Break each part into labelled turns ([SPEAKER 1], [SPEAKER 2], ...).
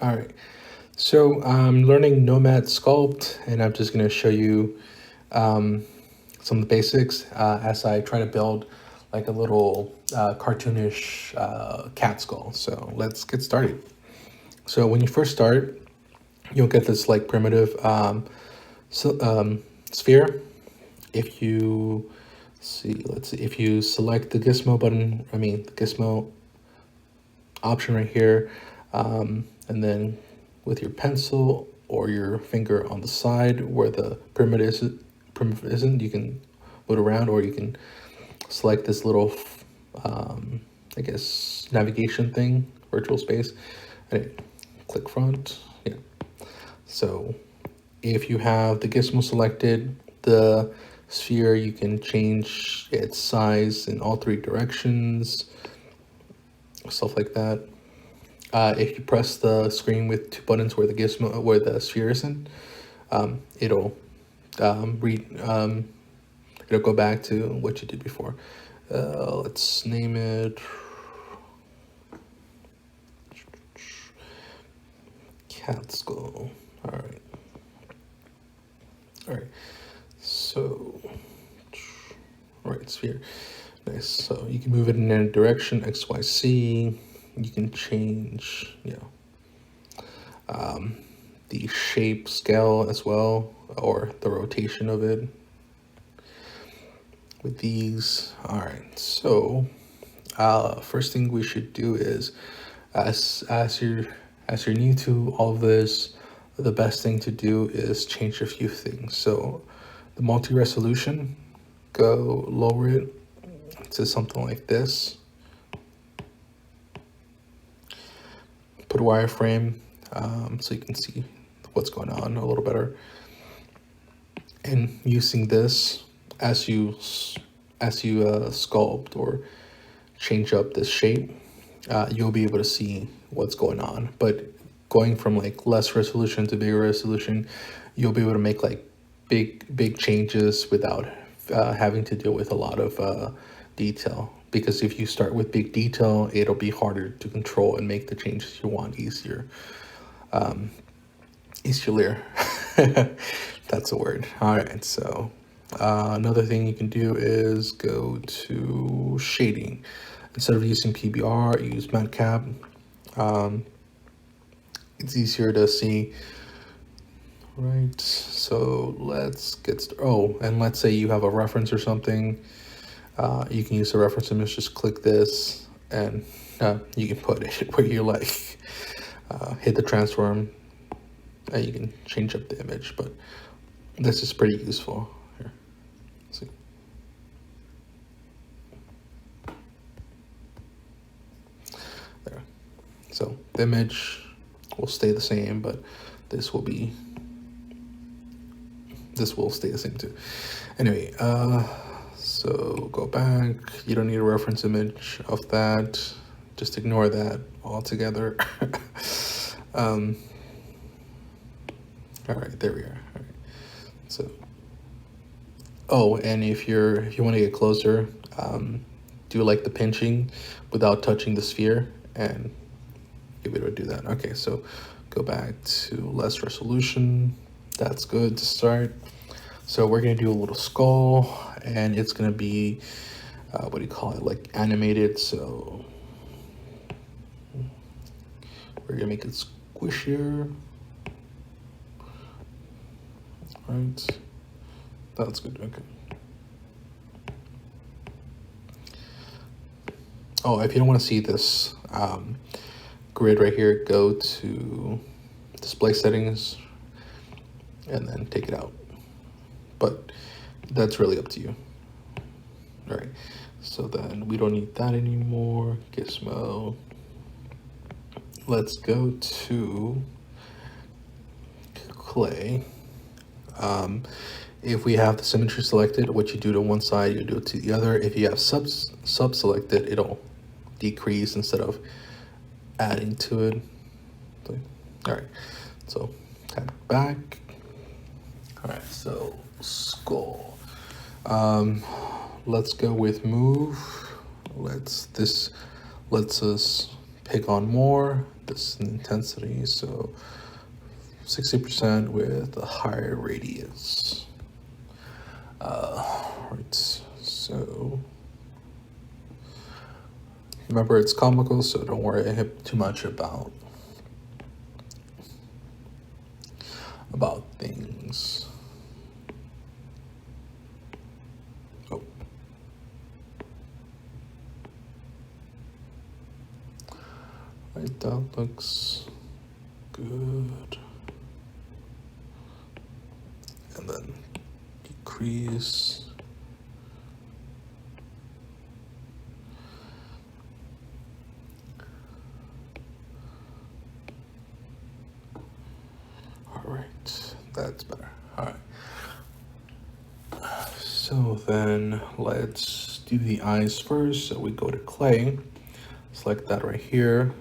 [SPEAKER 1] All right, so I'm learning Nomad Sculpt, and I'm just going to show you some of the basics as I try to build like a little cartoonish cat skull. So let's get started. So when you first start, you'll get this like primitive sphere. If you let's see, if you select the gizmo button, the gizmo option right here, and then with your pencil or your finger on the side where the pyramid isn't, you can move it around, or you can select this little, I guess, navigation thing, virtual space, and click front. Yeah. So if you have the gizmo selected, the sphere, you can change its size in all three directions, stuff like that. If you press the screen with two buttons where the sphere isn't, it'll it'll go back to what you did before. Let's name it cat skull. All right. So, all right, sphere. Nice. So you can move it in any direction, X, Y, Z. You can change, the shape, scale as well, or the rotation of it with these. All right. So, first thing we should do is, as you're new to all of this, the best thing to do is change a few things. So, the multi-resolution, go lower it to something like this. Put a wireframe so you can see what's going on a little better. And using this as you sculpt or change up this shape, you'll be able to see what's going on. But going from like less resolution to bigger resolution, you'll be able to make like big changes without having to deal with a lot of detail. Because if you start with big detail, it'll be harder to control and make the changes you want easier. Easier. That's a word. All right, so another thing you can do is go to shading. Instead of using PBR, use matcap. It's easier to see. Right, so let's get started. Oh, and let's say you have a reference or something. You can use the reference image, just click this, and you can put it where you like. Hit the transform, and you can change up the image, but this is pretty useful. Here, see. There. So the image will stay the same, but this will stay the same too. Anyway, so go back. You don't need a reference image of that. Just ignore that altogether. All right, there we are. All right. So, oh, and if you want to get closer, do like the pinching without touching the sphere, and you'll be able to do that. Okay, so go back to less resolution. That's good to start. So we're gonna do a little skull, and it's gonna be, what do you call it, like animated. So we're gonna make it squishier. Right, that's good. Okay. Oh, if you don't want to see this grid right here, go to display settings and then take it out. But that's really up to you. All right, so then we don't need that anymore. Gizmo. Let's go to clay. If we have the symmetry selected, what you do to one side, you do it to the other. If you have sub selected, it'll decrease instead of adding to it. All right, so tap back. All right, so skull. Let's go with move. This lets us pick on more. this intensity, so 60% with a higher radius. Right, so remember it's comical, so don't worry too much about things. Oh. Right, that looks good. And then decrease. All right, that's better. All right. So then let's do the eyes first. So we go to clay, select that right here,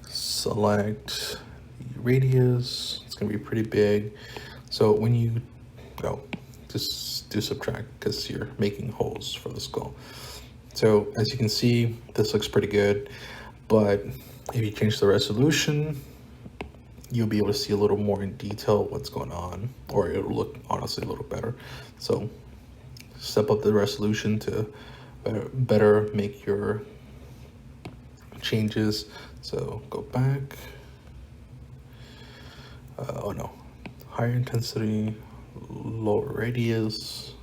[SPEAKER 1] select the radius. It's gonna be pretty big. So when you go, just do subtract because you're making holes for the skull. So as you can see, this looks pretty good, but if you change the resolution, you'll be able to see a little more in detail what's going on, or it'll look honestly a little better. So step up the resolution to better make your changes. So go back. Oh no, higher intensity, lower radius.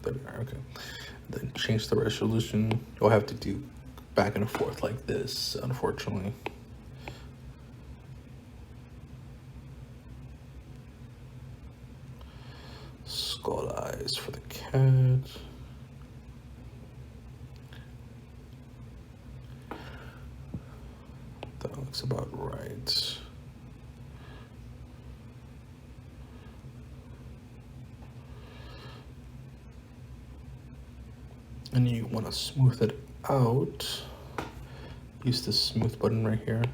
[SPEAKER 1] There we are, okay. Then change the resolution. You'll have to do back and forth like this, unfortunately. Skull eyes for the cat. That looks about right. And you want to smooth it out. Use the smooth button right here.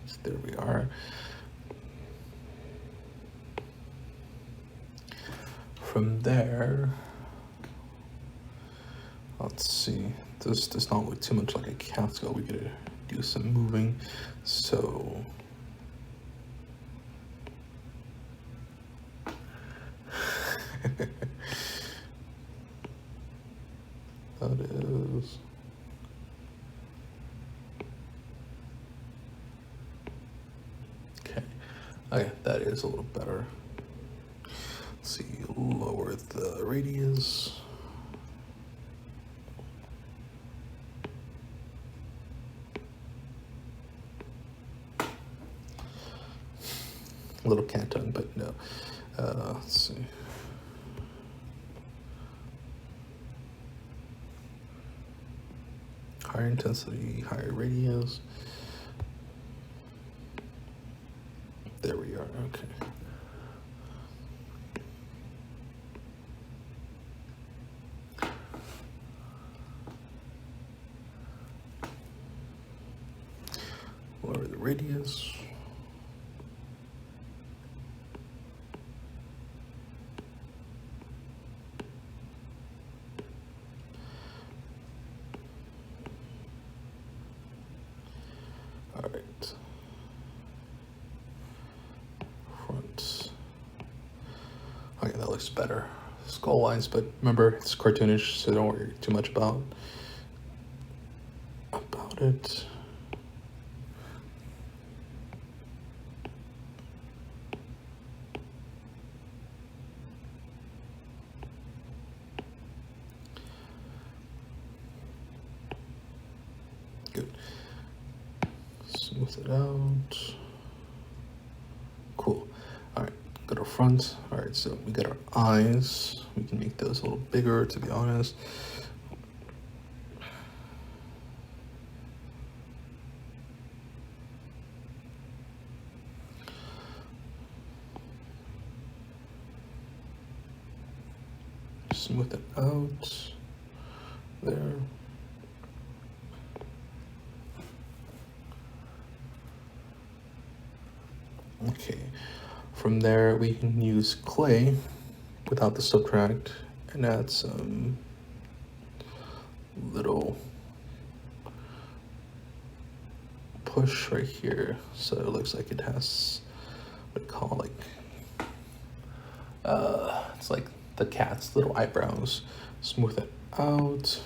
[SPEAKER 1] So there we are. From there, let's see. This does not look too much like a cat skull. We gotta do some moving. So that is okay. Okay, that is a little better. Let's see, lower the radius. A little cat tongue, but no. Let's see. Higher intensity, higher radius. There we are, okay. Lower the radius. All right. Front. Okay, that looks better. Skull lines, but remember it's cartoonish, so don't worry too much about it. Good. Smooth it out. Cool. All right, go to front. All right, so we got our eyes. We can make those a little bigger, to be honest. Smooth it out. There. Okay, from there we can use clay without the subtract and add some little push right here, so it looks like it has what we call like it's like the cat's little eyebrows. Smooth it out.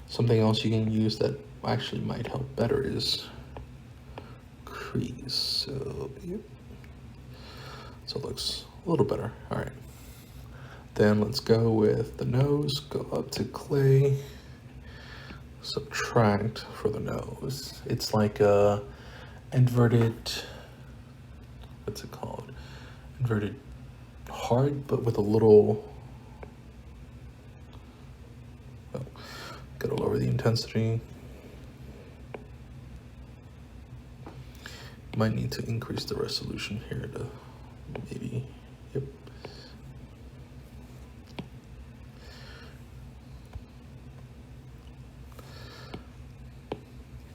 [SPEAKER 1] Something else you can use that actually might help better is crease. So, yep. So it looks a little better. All right. Then let's go with the nose. Go up to clay. Subtract for the nose. It's like a inverted, what's it called? Inverted heart, but with a little, oh, gotta lower the intensity. Might need to increase the resolution here to maybe, yep.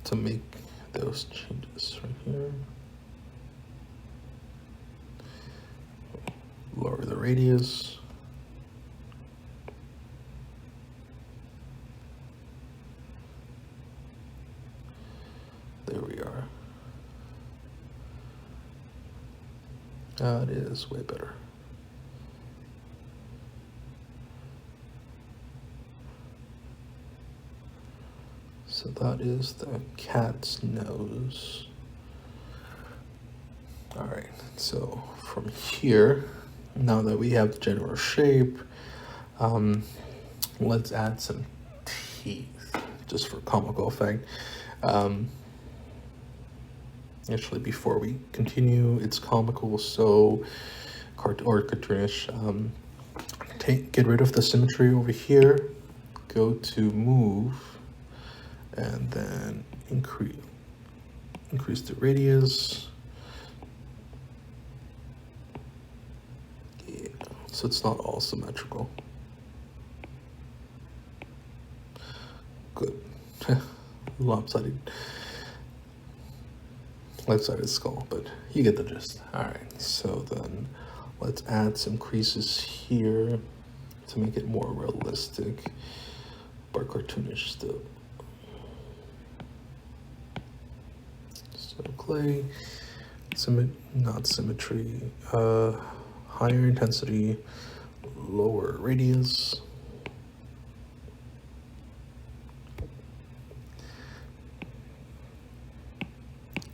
[SPEAKER 1] To make those changes right here. Lower the radius. There we are. That is way better. So that is the cat's nose. All right, so from here, now that we have the general shape, let's add some teeth, just for comical effect. Actually, before we continue, it's comical, so cartoonish. Get rid of the symmetry over here, go to move, and then increase the radius. Yeah, so it's not all symmetrical. Good. Lopsided skull, but you get the gist. All right, so then let's add some creases here to make it more realistic, but cartoonish still. So clay, not symmetry, higher intensity, lower radius.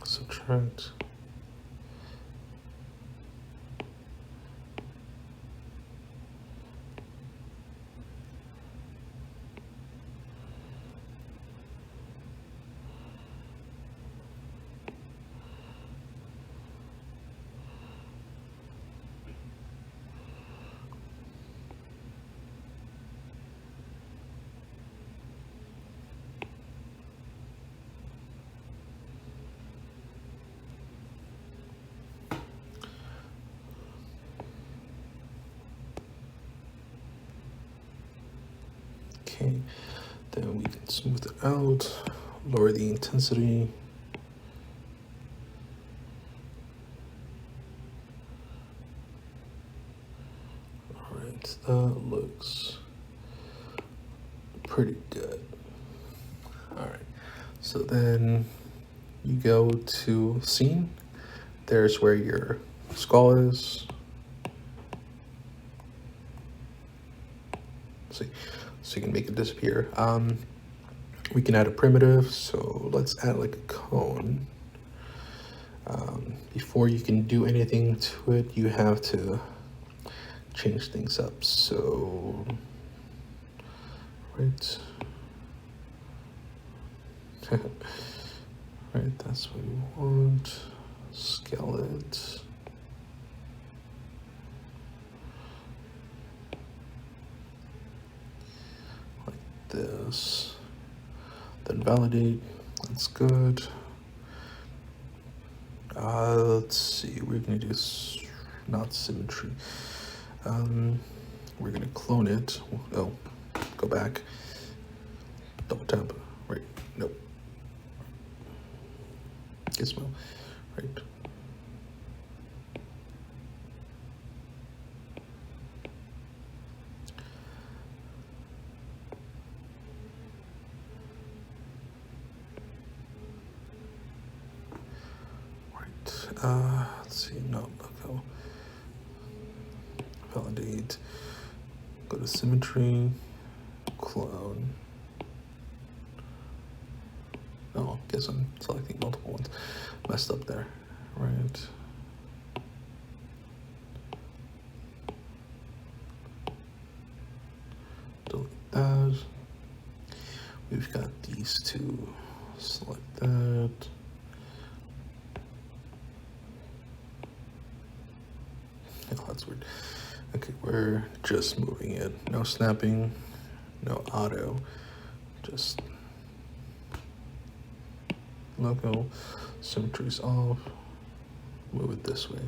[SPEAKER 1] Subtract. Okay, then we can smooth it out, lower the intensity. All right, that looks pretty good. All right, so then you go to scene. There's where your skull is. See, so you can make it disappear. We can add a primitive, so let's add like a cone. Before you can do anything to it, you have to change things up. So, right. Right, that's what we want. Scale it. Like this. Then validate. That's good. Let's see. We're gonna do not symmetry. We're gonna clone it. Oh, go back. double tap, right, nope, gizmo, right. Let's see, no, logo, validate, go to symmetry, clone. Oh, I guess I'm selecting multiple ones. Messed up there, right? Delete that. We've got these two. Select that. Oh, that's weird. Okay, we're just moving it. No snapping, no auto, just logo, symmetry's off, move it this way.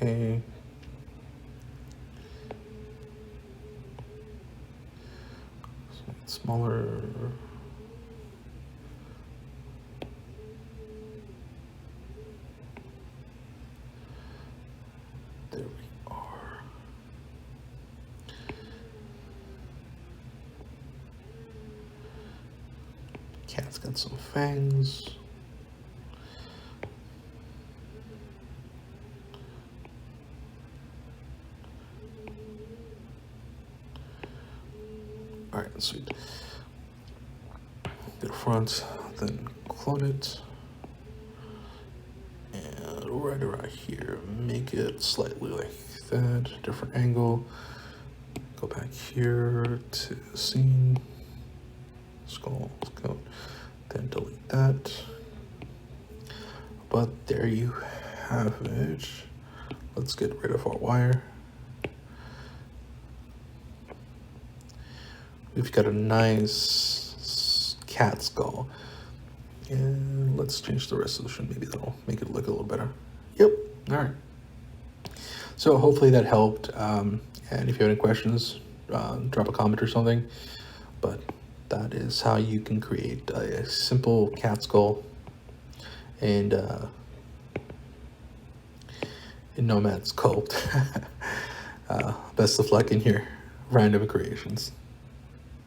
[SPEAKER 1] Okay. Smaller. There we are. Cat's got some fangs. All right, sweet. Go to front, then clone it. And right around here, make it slightly like that, different angle. Go back here to scene, scult, then delete that. But there you have it. Let's get rid of our wire. We've got a nice cat skull. And let's change the resolution. Maybe that'll make it look a little better. Yep, all right. So hopefully that helped. And if you have any questions, drop a comment or something. But that is how you can create a simple cat skull and in Nomad Sculpt. Best of luck in your random creations.